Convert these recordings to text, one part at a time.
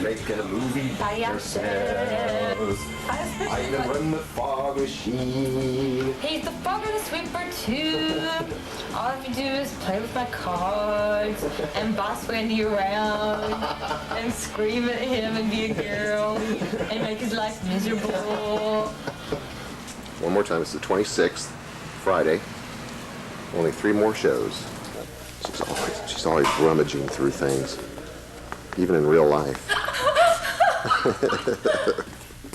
make a movie by ourselves. I can run the fog machine. He's the fog and the sweeper too. All I have to do is play with my cards and boss Wendy around and scream at him and be a girl and make his life miserable. One more time, it's the 26th, Friday. Only 3 more shows. She's always rummaging through things, even in real life.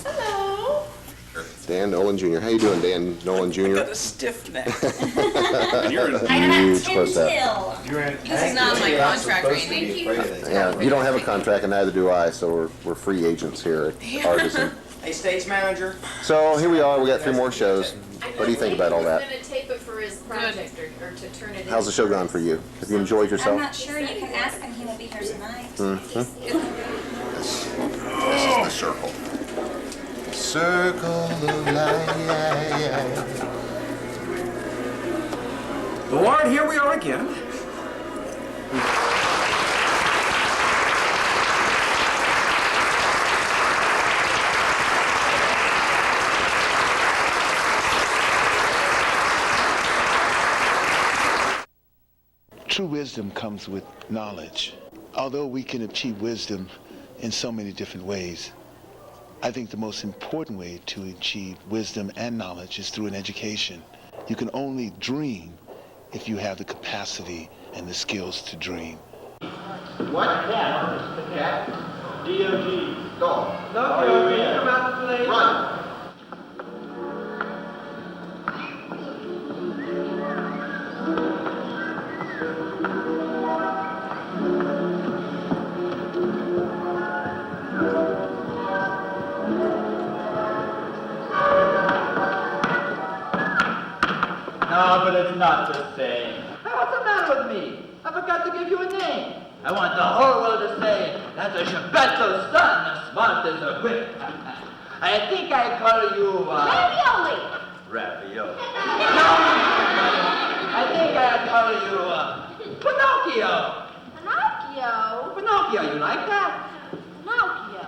Hello. Dan Nolan Jr. How you doing, Dan Nolan Jr.? I got a stiff neck. You're I have huge close up. This is not my contract, Randy. Yeah, you don't have a contract, and neither do I, so we're free agents here at Artisan. Hey, stage manager. So here we are. We got 3 more shows. What do you think about all that? He's going to tape it for his project or to turn it in. How's the show gone for you? Have you enjoyed yourself? I'm not sure. You can ask him. He won't be here tonight. This is the circle. Circle of life. Lord, here we are again. True wisdom comes with knowledge. Although we can achieve wisdom in so many different ways, I think the most important way to achieve wisdom and knowledge is through an education. You can only dream if you have the capacity and the skills to dream. What? Cat. D-O-G. Go. No, come out to play. Run. No, but it's not the same. What's the matter with me? I forgot to give you a name. I want the whole world to say, that's a Gepetto son, as smart as a whip. I think I call you, Ravioli! Ravioli. No, I think I call you, Pinocchio. Pinocchio? Pinocchio, you like that? Pinocchio.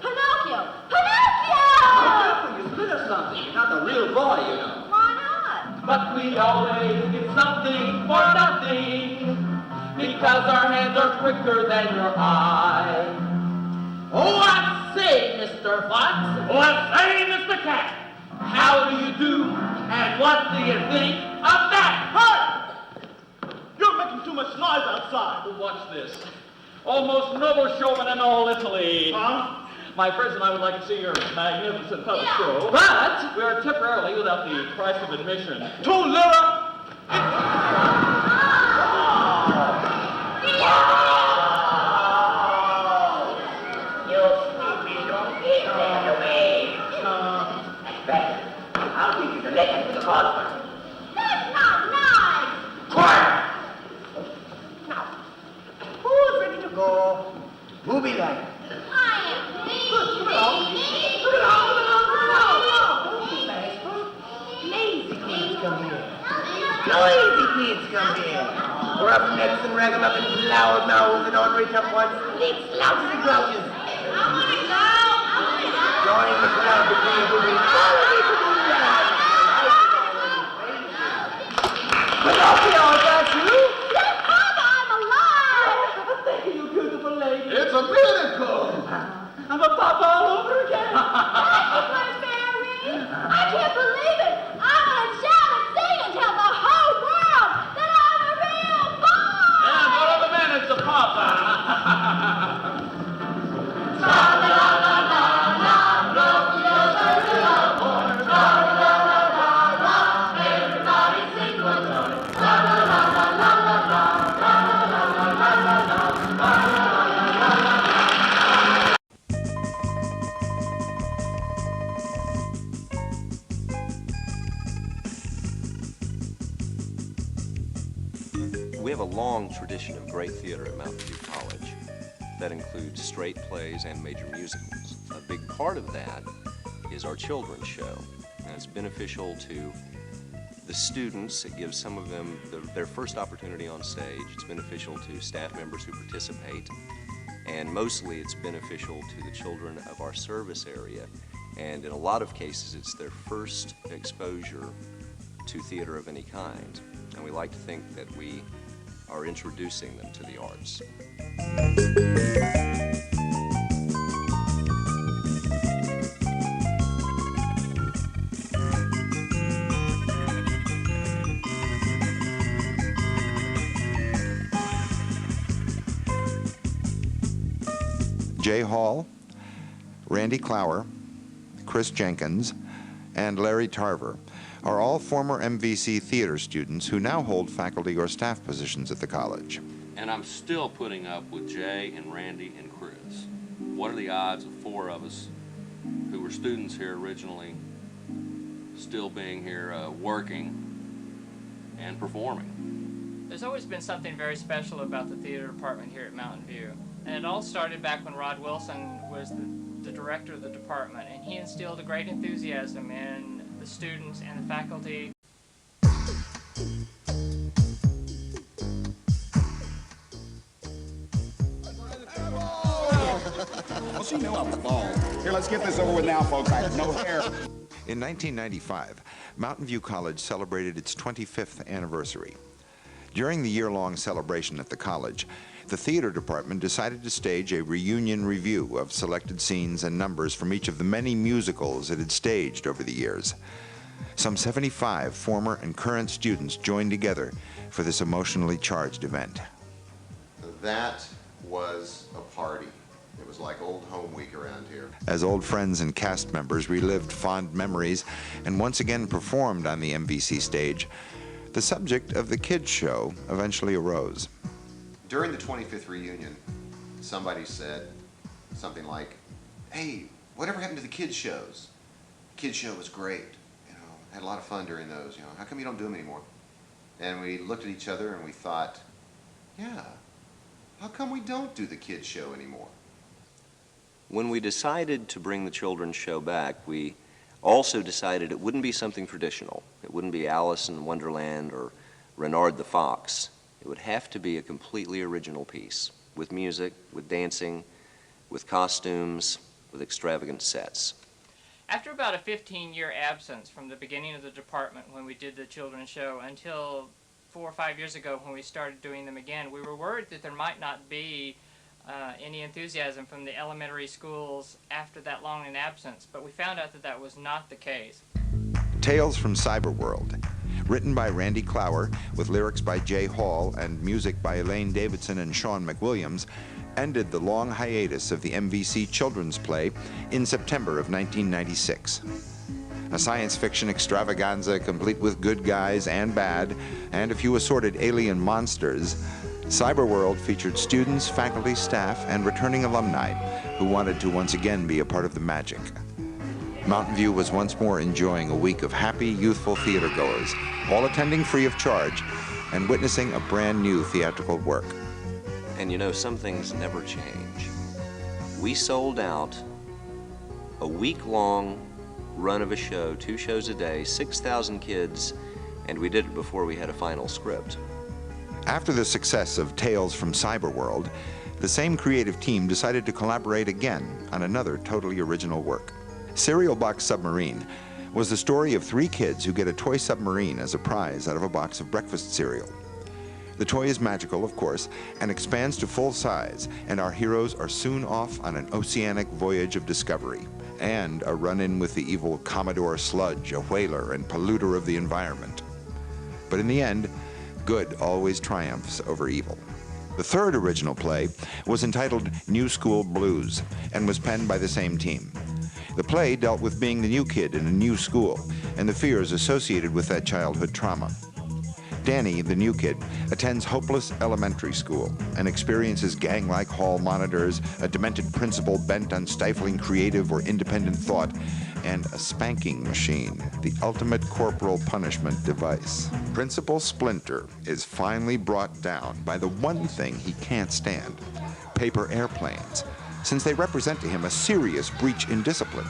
Pinocchio! Pinocchio! Oh, careful, you spit or something. You're not the real boy, you know. Why not? But we always get something for nothing, because our hands are quicker than your eye. Oh, I say, Mr. Fox. Oh, I say, Mr. Cat. How do you do, and what do you think of that? Hey! You're making too much noise outside. Well, watch this. Almost noble showman in all Italy. Huh? My friends and I would like to see your magnificent puppet show, but we are temporarily without the price of admission. 2 lira! You sleepy donkey, stand away. Better. I'll give you the letter to the husband. That's not nice! Quiet! Now, who's ready to go? Booby line. I am Lazy kids come here. Lazy kids come here. Roughnecks and ragamuffins, loud mouths and ornery tough ones, sleep slouches and grouches. Join the crowd to play booby. Pinocchio, that's you? Yes, Papa, I'm alive! Thank you, beautiful lady. It's a miracle. I'm a papa all over again. I can't believe it! I'm gonna shout and sing and tell the whole world that I'm a real boy! And for all the men, it's a papa. Everybody sing one song. We have a long tradition of great theater at Mountain View College that includes straight plays and major musicals. A big part of that is our children's show, and it's beneficial to the students. It gives some of them their first opportunity on stage. It's beneficial to staff members who participate, And mostly it's beneficial to the children of our service area. And in a lot of cases, it's their first exposure to theater of any kind. And we like to think that we are introducing them to the arts. Jay Hall, Randy Clower, Chris Jenkins, and Larry Tarver are all former MVC theater students who now hold faculty or staff positions at the college. And I'm still putting up with Jay and Randy and Chris. What are the odds of 4 of us who were students here originally still being here working and performing? There's always been something very special about the theater department here at Mountain View. And it all started back when Rod Wilson was the director of the department, and he instilled a great enthusiasm in the students and the faculty. Well, she knew I was bald. Here, let's get this over with now, folks. I have no hair. In 1995, Mountain View College celebrated its 25th anniversary. During the year-long celebration at the college, the theater department decided to stage a reunion review of selected scenes and numbers from each of the many musicals it had staged over the years. Some 75 former and current students joined together for this emotionally charged event. That was a party. It was like old home week around here. As old friends and cast members relived fond memories and once again performed on the MVC stage, the subject of the kids' show eventually arose. During the 25th reunion, somebody said something like, "Hey, whatever happened to the kids' shows? Kids' show was great. Had a lot of fun during those. How come you don't do them anymore?" And we looked at each other and we thought, yeah, how come we don't do the kids' show anymore? When we decided to bring the children's show back, we also decided it wouldn't be something traditional. It wouldn't be Alice in Wonderland or Renard the Fox. It would have to be a completely original piece, with music, with dancing, with costumes, with extravagant sets. After about a 15-year absence from the beginning of the department when we did the children's show until 4 or 5 years ago when we started doing them again, we were worried that there might not be any enthusiasm from the elementary schools after that long an absence, but we found out that that was not the case. Tales from Cyberworld, written by Randy Clower with lyrics by Jay Hall and music by Elaine Davidson and Sean McWilliams, ended the long hiatus of the MVC children's play in September of 1996. A science fiction extravaganza complete with good guys and bad, and a few assorted alien monsters, Cyberworld featured students, faculty, staff, and returning alumni who wanted to once again be a part of the magic. Mountain View was once more enjoying a week of happy, youthful theatergoers, all attending free of charge and witnessing a brand new theatrical work. And some things never change. We sold out a week-long run of a show, 2 shows a day, 6,000 kids, and we did it before we had a final script. After the success of Tales from Cyberworld, the same creative team decided to collaborate again on another totally original work. Cereal Box Submarine was the story of 3 kids who get a toy submarine as a prize out of a box of breakfast cereal. The toy is magical, of course, and expands to full size, and our heroes are soon off on an oceanic voyage of discovery, and a run-in with the evil Commodore Sludge, a whaler and polluter of the environment. But in the end, good always triumphs over evil. The third original play was entitled New School Blues, and was penned by the same team. The play dealt with being the new kid in a new school, and the fears associated with that childhood trauma. Danny, the new kid, attends hopeless elementary school and experiences gang-like hall monitors, a demented principal bent on stifling creative or independent thought, and a spanking machine, the ultimate corporal punishment device. Principal Splinter is finally brought down by the one thing he can't stand: paper airplanes, since they represent to him a serious breach in discipline.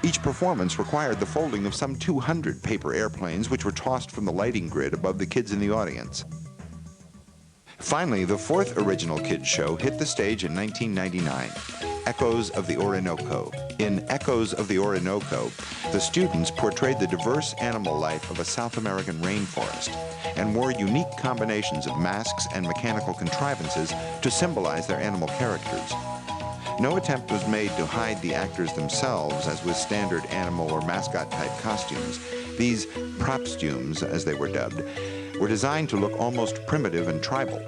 Each performance required the folding of some 200 paper airplanes, which were tossed from the lighting grid above the kids in the audience. Finally, the fourth original kids show hit the stage in 1999, Echoes of the Orinoco. In Echoes of the Orinoco, the students portrayed the diverse animal life of a South American rainforest and wore unique combinations of masks and mechanical contrivances to symbolize their animal characters. No attempt was made to hide the actors themselves as with standard animal or mascot-type costumes. These propstumes, as they were dubbed, were designed to look almost primitive and tribal.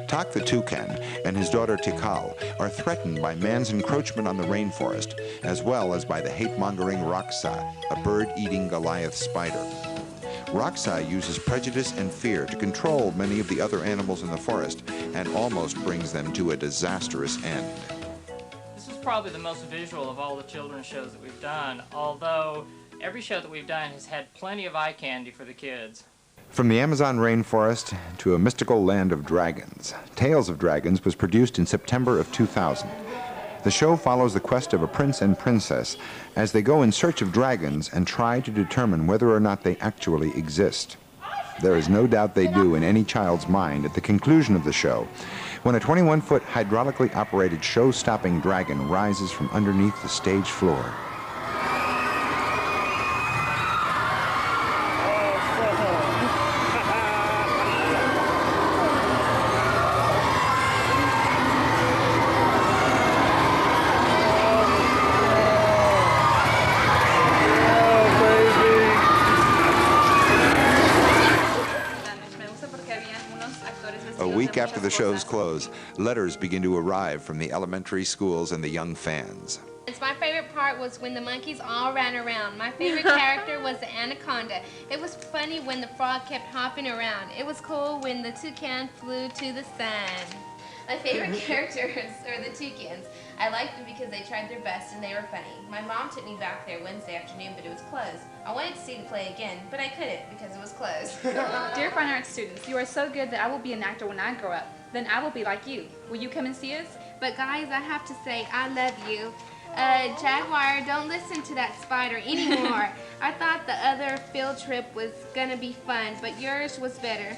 Tak the toucan and his daughter Tikal are threatened by man's encroachment on the rainforest, as well as by the hate-mongering Raksa, a bird-eating Goliath spider. Raksa uses prejudice and fear to control many of the other animals in the forest and almost brings them to a disastrous end. This is probably the most visual of all the children's shows that we've done, although every show that we've done has had plenty of eye candy for the kids. From the Amazon rainforest to a mystical land of dragons, Tales of Dragons was produced in September of 2000. The show follows the quest of a prince and princess as they go in search of dragons and try to determine whether or not they actually exist. There is no doubt they do in any child's mind at the conclusion of the show, when a 21-foot hydraulically operated show-stopping dragon rises from underneath the stage floor. A week after the show's close, letters begin to arrive from the elementary schools and the young fans. My favorite part was when the monkeys all ran around. My favorite character was the anaconda. It was funny when the frog kept hopping around. It was cool when the toucan flew to the sun. My favorite characters are the toucans. I liked them because they tried their best and they were funny. My mom took me back there Wednesday afternoon, but it was closed. I wanted to see the play again, but I couldn't because it was closed. Dear fine arts students, you are so good that I will be an actor when I grow up. Then I will be like you. Will you come and see us? But guys, I have to say, I love you. Jaguar, don't listen to that spider anymore. I thought the other field trip was gonna be fun, but yours was better.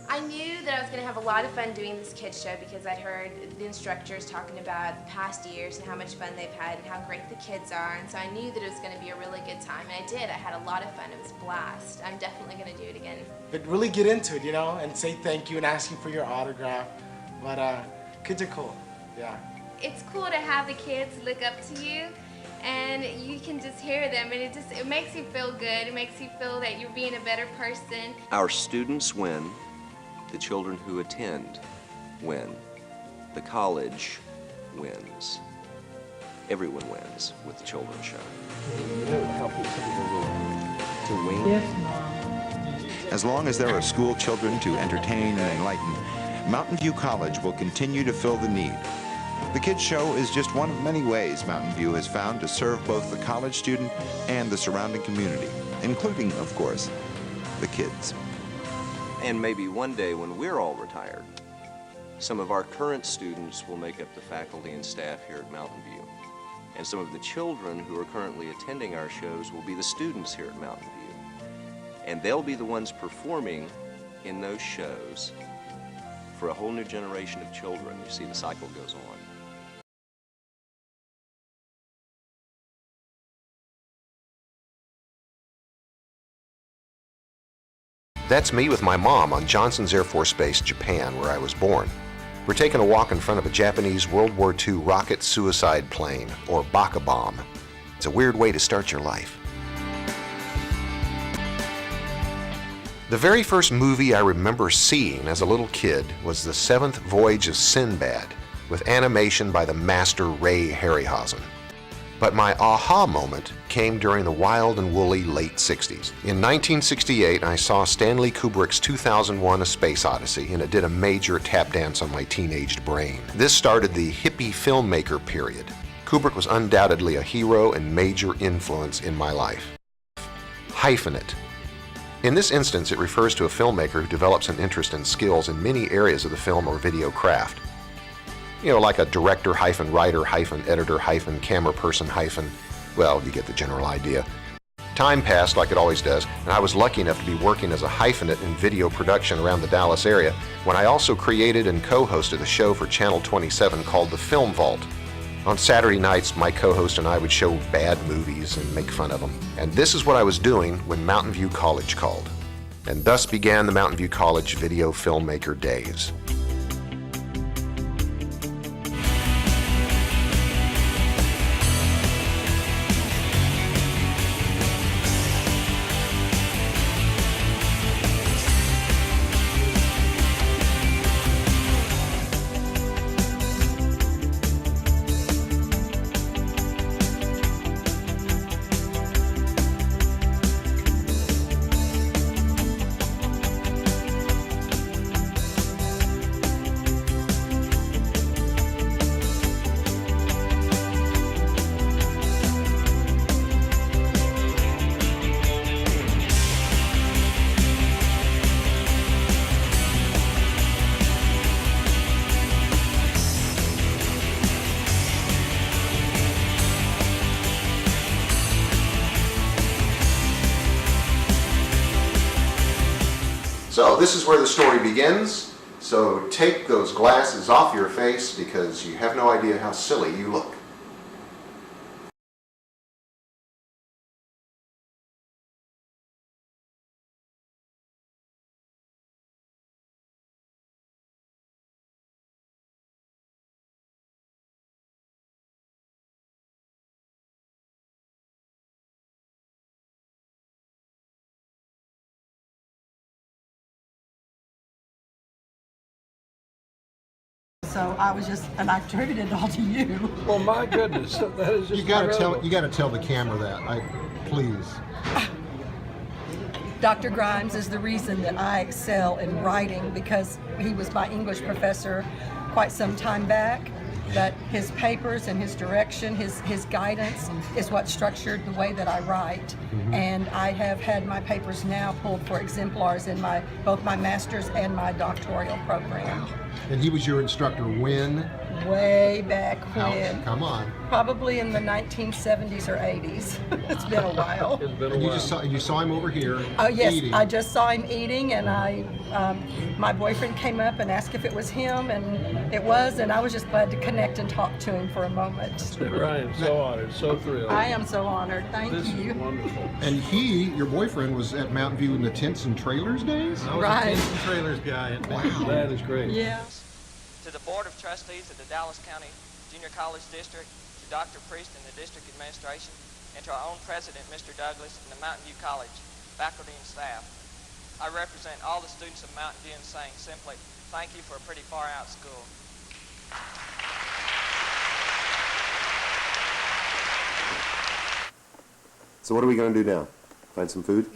I knew that I was going to have a lot of fun doing this kids show because I'd heard the instructors talking about the past years and how much fun they've had and how great the kids are, and so I knew that it was going to be a really good time, and I did. I had a lot of fun. It was a blast. I'm definitely going to do it again. But really get into it, you know, and say thank you and ask you for your autograph. But kids are cool, yeah. It's cool to have the kids look up to you, and you can just hear them, and it makes you feel good. It makes you feel that you're being a better person. Our students win. The children who attend win. The college wins. Everyone wins with the children's show. To win. Yes. As long as there are school children to entertain and enlighten, Mountain View College will continue to fill the need. The kids show is just one of many ways Mountain View has found to serve both the college student and the surrounding community, including, of course, the kids. And maybe one day when we're all retired, some of our current students will make up the faculty and staff here at Mountain View. And some of the children who are currently attending our shows will be the students here at Mountain View. And they'll be the ones performing in those shows for a whole new generation of children. You see, the cycle goes on. That's me with my mom on Johnson's Air Force Base, Japan, where I was born. We're taking a walk in front of a Japanese World War II rocket suicide plane, or Baka bomb. It's a weird way to start your life. The very first movie I remember seeing as a little kid was The Seventh Voyage of Sinbad, with animation by the master Ray Harryhausen. But my aha moment came during the wild and woolly late 60s. In 1968, I saw Stanley Kubrick's 2001: A Space Odyssey, and it did a major tap dance on my teenaged brain. This started the hippie filmmaker period. Kubrick was undoubtedly a hero and major influence in my life. Hyphenate. In this instance, it refers to a filmmaker who develops an interest and skills in many areas of the film or video craft. You know, like a director, writer, editor, camera person, well, you get the general idea. Time passed like it always does, and I was lucky enough to be working as a hyphenate in video production around the Dallas area when I also created and co-hosted a show for Channel 27 called The Film Vault. On Saturday nights, my co-host and I would show bad movies and make fun of them. And this is what I was doing when Mountain View College called. And thus began the Mountain View College Video Filmmaker Days. So this is where the story begins. So take those glasses off your face because you have no idea how silly you look. So I was just, and I attributed it all to you. Well, my goodness, that is just you got incredible. to tell the camera that, please. Dr. Grimes is the reason that I excel in writing because he was my English professor quite some time back. But his papers and his direction, his guidance is what structured the way that I write. Mm-hmm. And I have had my papers now pulled for exemplars in both my master's and my doctoral program. And he was your instructor when? Way back when. Come on. Probably in the 1970s or 80s. It's been a while. It's been a while. You saw him over here. Oh yes, eating. I just saw him eating, and my boyfriend came up and asked if it was him, and it was, and I was just glad to connect and talk to him for a moment. I am so honored, so thrilled. I am so honored. Thank you. This is wonderful. And your boyfriend, was at Mountain View in the Tents and Trailers days? I was a Tents and Trailers guy. Wow. That is great. Yeah. To the Board of Trustees of the Dallas County Junior College District, to Dr. Priest and the District Administration, and to our own President, Mr. Douglas, and the Mountain View College faculty and staff. I represent all the students of Mountain View in saying simply, thank you for a pretty far out school. So what are we going to do now? Find some food?